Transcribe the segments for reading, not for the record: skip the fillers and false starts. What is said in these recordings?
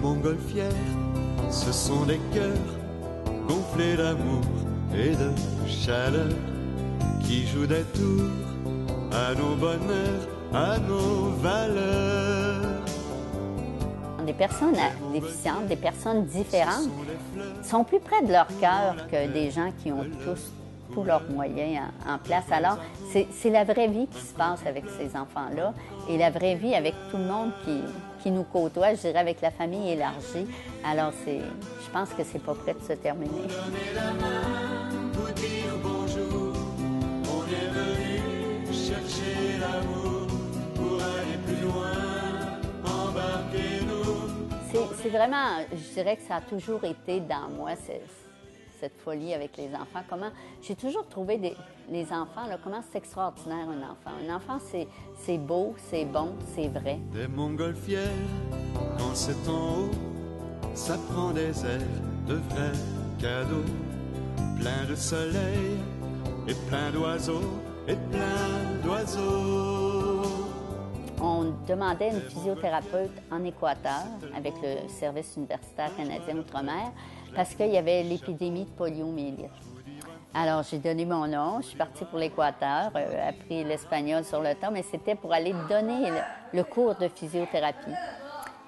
montgolfières, ce sont des cœurs gonflés d'amour et de chaleur qui jouent des tours à nos bonheurs, à nos valeurs. Des personnes déficientes, des personnes différentes, sont plus près de leur cœur que des gens qui ont tous leurs moyens en place. Alors, c'est la vraie vie qui se passe avec ces enfants-là et la vraie vie avec tout le monde qui nous côtoie, je dirais, avec la famille élargie. Alors, je pense que c'est pas prêt de se terminer. Donnez la main pour dire bonjour, on est venu chercher l'amour pour aller plus loin, embarquez-nous. C'est vraiment, je dirais que ça a toujours été dans moi, cette folie avec les enfants. J'ai toujours trouvé les enfants, là, comment c'est extraordinaire un enfant. Un enfant, c'est beau, c'est bon, c'est vrai. Des montgolfières, quand c'est en haut, ça prend des airs de vrais cadeaux. Plein de soleil et plein d'oiseaux, et plein d'oiseaux. On demandait une physiothérapeute en Équateur avec le Service universitaire canadien Outre-mer parce qu'il y avait l'épidémie de poliomyélite. Alors, j'ai donné mon nom, je suis partie pour l'Équateur, appris l'espagnol sur le tas, mais c'était pour aller donner le cours de physiothérapie.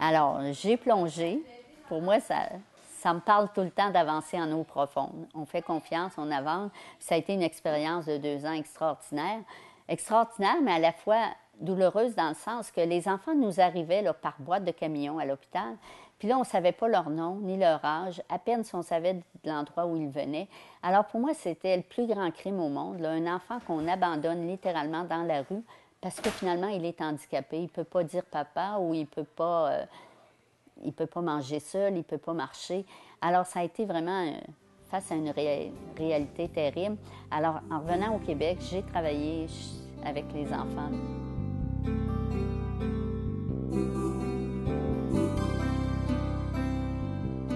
Alors, j'ai plongé. Pour moi, ça me parle tout le temps d'avancer en eau profonde. On fait confiance, on avance. Ça a été une expérience de 2 ans extraordinaire. Extraordinaire, mais à la fois douloureuse dans le sens que les enfants nous arrivaient là, par boîte de camion à l'hôpital. Puis là, on ne savait pas leur nom ni leur âge, à peine si on savait de l'endroit où ils venaient. Alors pour moi, c'était le plus grand crime au monde, là, un enfant qu'on abandonne littéralement dans la rue parce que finalement, il est handicapé. Il ne peut pas dire papa ou il ne peut pas manger seul, il ne peut pas marcher. Alors ça a été vraiment face à une réalité terrible. Alors en revenant au Québec, j'ai travaillé avec les enfants.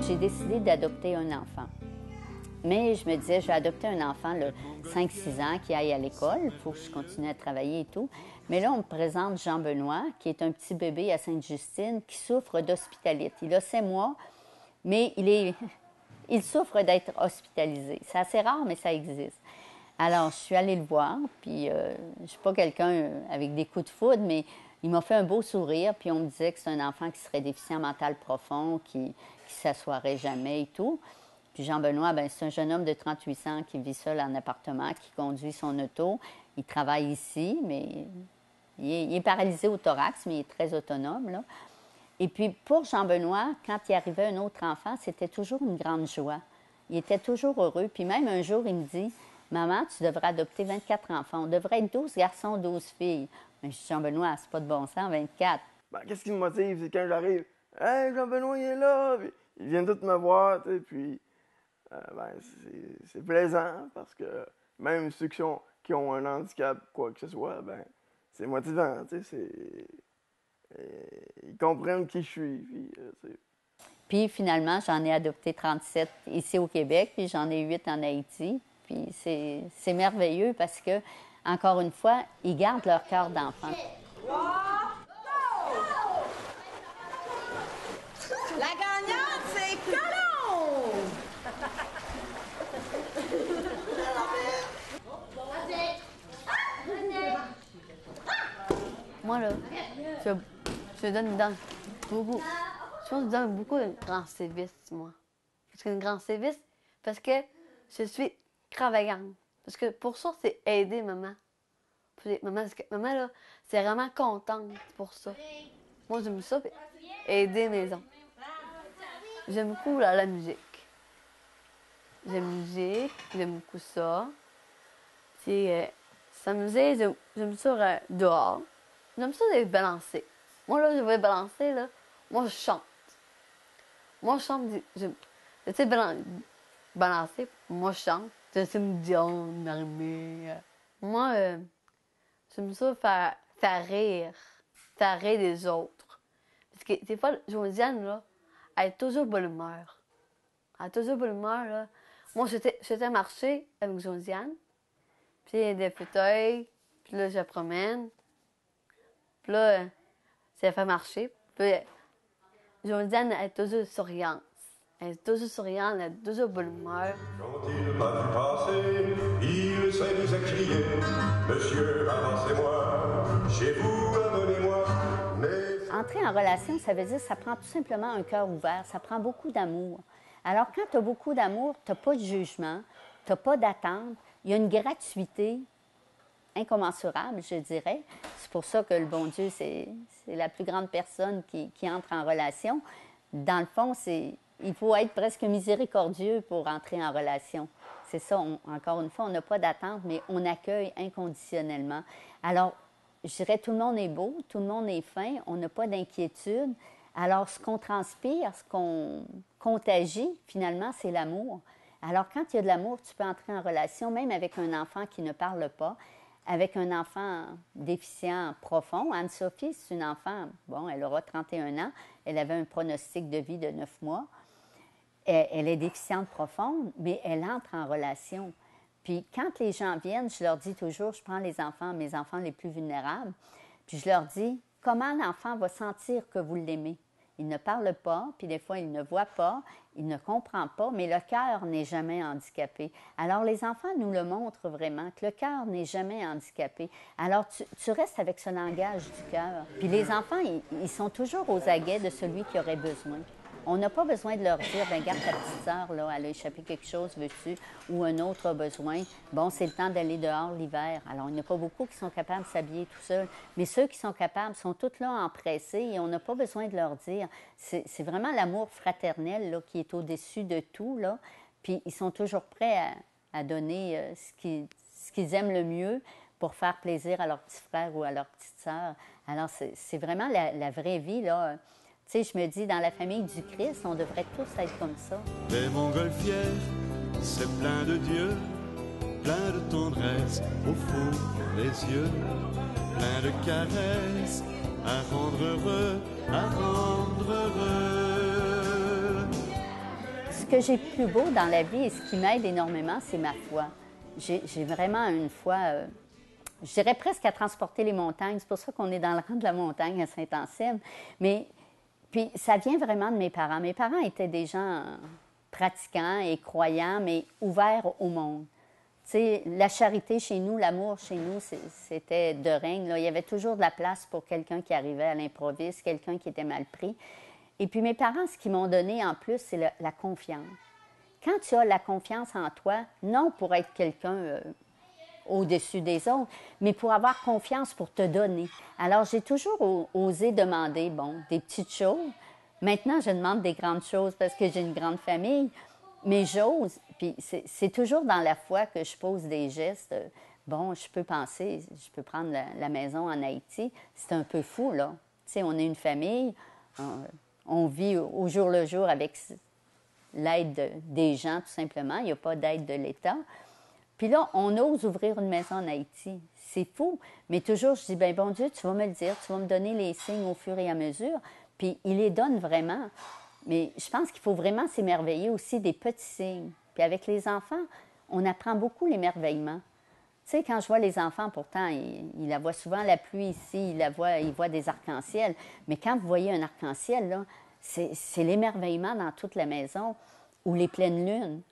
J'ai décidé d'adopter un enfant. Mais je me disais, je vais adopter un enfant de 5-6 ans qui aille à l'école. Il faut que je continue à travailler et tout. Mais là, on me présente Jean-Benoît, qui est un petit bébé à Sainte-Justine qui souffre d'hospitalite. Il a 7 mois, mais il souffre d'être hospitalisé. C'est assez rare, mais ça existe. Alors, je suis allée le voir, puis je ne suis pas quelqu'un avec des coups de foudre, mais il m'a fait un beau sourire, puis on me disait que c'est un enfant qui serait déficient mental profond, qui ne s'assoirait jamais et tout. Puis Jean-Benoît, ben, c'est un jeune homme de 38 ans qui vit seul en appartement, qui conduit son auto. Il travaille ici, mais il est paralysé au thorax, mais il est très autonome, là. Et puis, pour Jean-Benoît, quand il arrivait un autre enfant, c'était toujours une grande joie. Il était toujours heureux. Puis même un jour, il me dit, « Maman, tu devrais adopter 24 enfants. On devrait être 12 garçons, 12 filles. » Mais je dis, « Jean-Benoît, c'est pas de bon sens, 24. » Ben, qu'est-ce qui me motive, c'est quand j'arrive, « Hey, Jean-Benoît, il est là! » Puis, ils viennent tous me voir, tu sais, puis ben, c'est plaisant parce que même ceux qui ont un handicap, quoi que ce soit, ben, c'est motivant, tu sais, ils comprennent qui je suis, puis Puis finalement, j'en ai adopté 37 ici au Québec, puis j'en ai 8 en Haïti. Puis c'est merveilleux parce que, encore une fois, ils gardent leur cœur d'enfant. La gagnante, c'est Colomb! Moi, là, je donne beaucoup. Je pense que je donne beaucoup de grand service, moi. Parce qu'une grand service, parce que je suis extravagante. Parce que pour ça, c'est aider maman. Maman, parce que maman, là, c'est vraiment contente pour ça. Moi, j'aime ça, aider mes enfants. J'aime beaucoup la musique. J'aime la musique, j'aime beaucoup ça. Puis, s'amuser, j'aime ça dehors. J'aime ça d'être balancé. Moi, là, je vais balancer, là. Moi, je chante. Moi, je chante, je sais balancer. Moi, je chante. Je sais me dire, m'arrimer. Moi, j'aime ça faire rire les autres. Parce que des fois, Josiane, là, elle est toujours bonne humeur. Elle est toujours bonne humeur, là. Moi, j'étais marcher avec Josiane. Puis il y a des fauteuils. Puis là, je la promène. Puis là, ça fait marcher. Puis Josiane est toujours souriante. Elle est toujours souriante, elle est toujours bonne humeur. Quand il m'a vu passer, il s'est mis à crier: Monsieur, avancez-moi, chez vous, amenez-moi. Mais... Entrer en relation, ça veut dire que ça prend tout simplement un cœur ouvert, ça prend beaucoup d'amour. Alors, quand tu as beaucoup d'amour, tu n'as pas de jugement, tu n'as pas d'attente, il y a une gratuité incommensurable, je dirais. C'est pour ça que le bon Dieu, c'est la plus grande personne qui entre en relation. Dans le fond, il faut être presque miséricordieux pour entrer en relation. C'est ça, encore une fois, on n'a pas d'attente, mais on accueille inconditionnellement. Alors, je dirais, tout le monde est beau, tout le monde est fin, on n'a pas d'inquiétude. Alors, ce qu'on transpire, ce qu'on contagie, finalement, c'est l'amour. Alors, quand il y a de l'amour, tu peux entrer en relation, même avec un enfant qui ne parle pas, avec un enfant déficient profond. Anne-Sophie, c'est une enfant, bon, elle aura 31 ans, elle avait un pronostic de vie de 9 mois. Elle est déficiente profonde, mais elle entre en relation. Puis quand les gens viennent, je leur dis toujours, je prends les enfants, mes enfants les plus vulnérables, puis je leur dis, comment l'enfant va sentir que vous l'aimez? Il ne parle pas, puis des fois, il ne voit pas, il ne comprend pas, mais le cœur n'est jamais handicapé. Alors, les enfants nous le montrent vraiment, que le cœur n'est jamais handicapé. Alors, tu restes avec ce langage du cœur. Puis les enfants, ils sont toujours aux aguets de celui qui aurait besoin. On n'a pas besoin de leur dire, bien, regarde ta petite sœur, là, elle a échappé quelque chose, veux-tu? Ou un autre a besoin. Bon, c'est le temps d'aller dehors l'hiver. Alors, il n'y en a pas beaucoup qui sont capables de s'habiller tout seuls. Mais ceux qui sont capables sont tous là empressés et on n'a pas besoin de leur dire. C'est vraiment l'amour fraternel là, qui est au-dessus de tout, là. Puis, ils sont toujours prêts à donner ce qu'ils aiment le mieux pour faire plaisir à leur petit frère ou à leur petite sœur. Alors, c'est vraiment la vraie vie, là. Tu sais, je me dis, dans la famille du Christ, on devrait tous être comme ça. Des montgolfières, c'est plein de Dieu, plein de tendresse au fond des yeux, plein de caresses à rendre heureux, à rendre heureux. Ce que j'ai de plus beau dans la vie et ce qui m'aide énormément, c'est ma foi. J'ai vraiment une foi, je dirais presque à transporter les montagnes. C'est pour ça qu'on est dans le rang de la montagne à Saint-Anselme. Mais puis, ça vient vraiment de mes parents. Mes parents étaient des gens pratiquants et croyants, mais ouverts au monde. Tu sais, la charité chez nous, l'amour chez nous, c'était de règne. Là. Il y avait toujours de la place pour quelqu'un qui arrivait à l'improviste, quelqu'un qui était mal pris. Et puis, mes parents, ce qu'ils m'ont donné en plus, c'est la confiance. Quand tu as la confiance en toi, non pour être quelqu'un au-dessus des autres, mais pour avoir confiance pour te donner. Alors, j'ai toujours osé demander, bon, des petites choses. Maintenant, je demande des grandes choses parce que j'ai une grande famille, mais j'ose. Puis, c'est toujours dans la foi que je pose des gestes. Bon, je peux penser, je peux prendre la maison en Haïti. C'est un peu fou, là. Tu sais, on est une famille, on vit au jour le jour avec l'aide des gens, tout simplement. Il n'y a pas d'aide de l'État. Puis là, on ose ouvrir une maison en Haïti. C'est fou. Mais toujours, je dis, bien, bon Dieu, tu vas me le dire, tu vas me donner les signes au fur et à mesure. Puis il les donne vraiment. Mais je pense qu'il faut vraiment s'émerveiller aussi des petits signes. Puis avec les enfants, on apprend beaucoup l'émerveillement. Tu sais, quand je vois les enfants, pourtant, ils la voient souvent la pluie ici, ils voient des arcs-en-ciel. Mais quand vous voyez un arc-en-ciel, là, c'est l'émerveillement dans toute la maison ou les pleines lunes.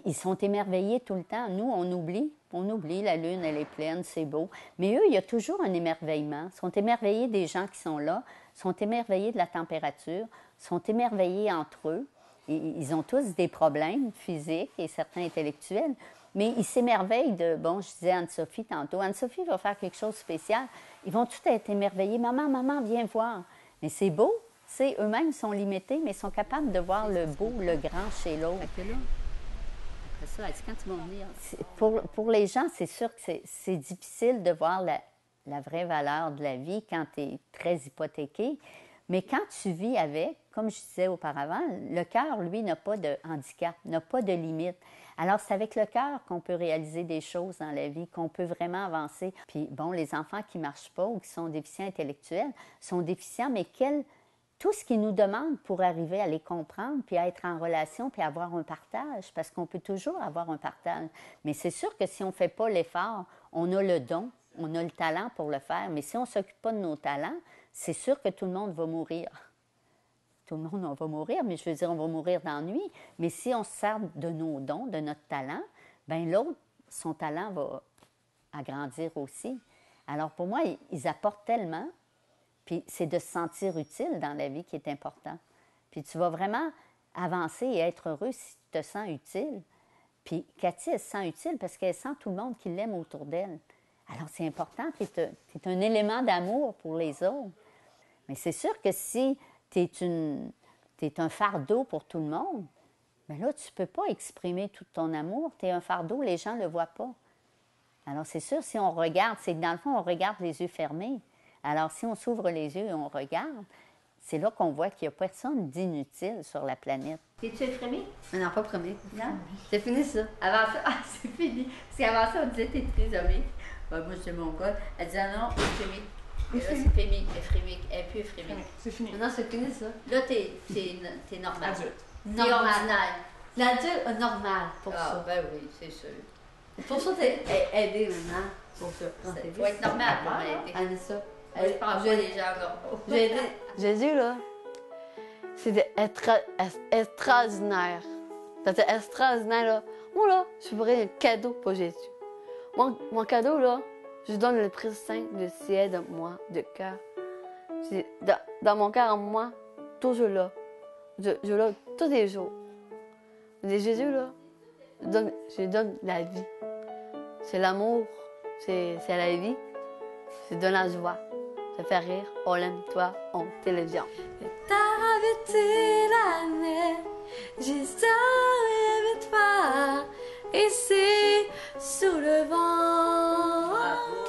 Ils sont émerveillés tout le temps. Nous, on oublie, la lune, elle est pleine, c'est beau. Mais eux, il y a toujours un émerveillement. Ils sont émerveillés des gens qui sont là, sont émerveillés de la température, sont émerveillés entre eux. Ils ont tous des problèmes physiques et certains intellectuels, mais ils s'émerveillent de, bon, je disais Anne-Sophie tantôt, Anne-Sophie va faire quelque chose de spécial. Ils vont tous être émerveillés. Maman, viens voir. Mais c'est beau. C'est eux-mêmes sont limités, mais ils sont capables de voir le beau, le grand chez l'autre. Ça, elle dit, quand tu vas venir. Pour les gens, c'est sûr que c'est difficile de voir la vraie valeur de la vie quand tu es très hypothéqué. Mais quand tu vis avec, comme je disais auparavant, le cœur, lui, n'a pas de handicap, n'a pas de limite. Alors, c'est avec le cœur qu'on peut réaliser des choses dans la vie, qu'on peut vraiment avancer. Puis, bon, les enfants qui ne marchent pas ou qui sont déficients intellectuels sont déficients, mais tout ce qu'ils nous demandent pour arriver à les comprendre, puis à être en relation, puis à avoir un partage, parce qu'on peut toujours avoir un partage. Mais c'est sûr que si on ne fait pas l'effort, on a le don, on a le talent pour le faire, mais si on ne s'occupe pas de nos talents, c'est sûr que tout le monde va mourir. tout le monde, on va mourir, mais je veux dire, on va mourir d'ennui. Mais si on se sert de nos dons, de notre talent, bien l'autre, son talent va agrandir aussi. Alors pour moi, ils apportent tellement, puis c'est de se sentir utile dans la vie qui est important. Puis tu vas vraiment avancer et être heureux si tu te sens utile. Puis Cathy, elle se sent utile parce qu'elle sent tout le monde qui l'aime autour d'elle. Alors c'est important, tu es un élément d'amour pour les autres. Mais c'est sûr que si tu es un fardeau pour tout le monde, bien là, tu ne peux pas exprimer tout ton amour. Tu es un fardeau, les gens ne le voient pas. Alors, c'est sûr, si on regarde, c'est que dans le fond, on regarde les yeux fermés. Alors, si on s'ouvre les yeux et on regarde, c'est là qu'on voit qu'il n'y a personne d'inutile sur la planète. Es-tu effrémé? Non, pas premier. Non? C'est fini, ça. Avant ça, c'est fini. Parce qu'avant ça, on disait, t'es trisomique. Ben, moi, c'est mon gars. Elle disait, non, effrémique. Et là, c'est fémique, effrémique. Elle est plus effrémique. C'est fini. Non, c'est fini, ça. Là, t'es normal. Adulte. T'es ordinaire. L'adulte normal, pour Ah, ça. ben oui, c'est sûr. Pour ça, t'es aidé maintenant. Pour ça. Il faut être normal pour m'aider. Elle dit ça. Moi, je pense pas les gens normaux. J'ai dit, Jésus, là, c'est extraordinaire. C'est extraordinaire, là. Moi, là, je ferais un cadeau pour Jésus. Mon cadeau, là, je donne le Esprit Saint, le ciel de moi, de cœur. Dans mon cœur, en moi, toujours là. Je là tous les jours. Mais Jésus, là, je donne la vie. C'est l'amour, c'est la vie, c'est de la joie. Ça fait rire, on l'aime, toi, on télévision. T'avais-tu l'année, j'ai avec toi, ici, sous le vent.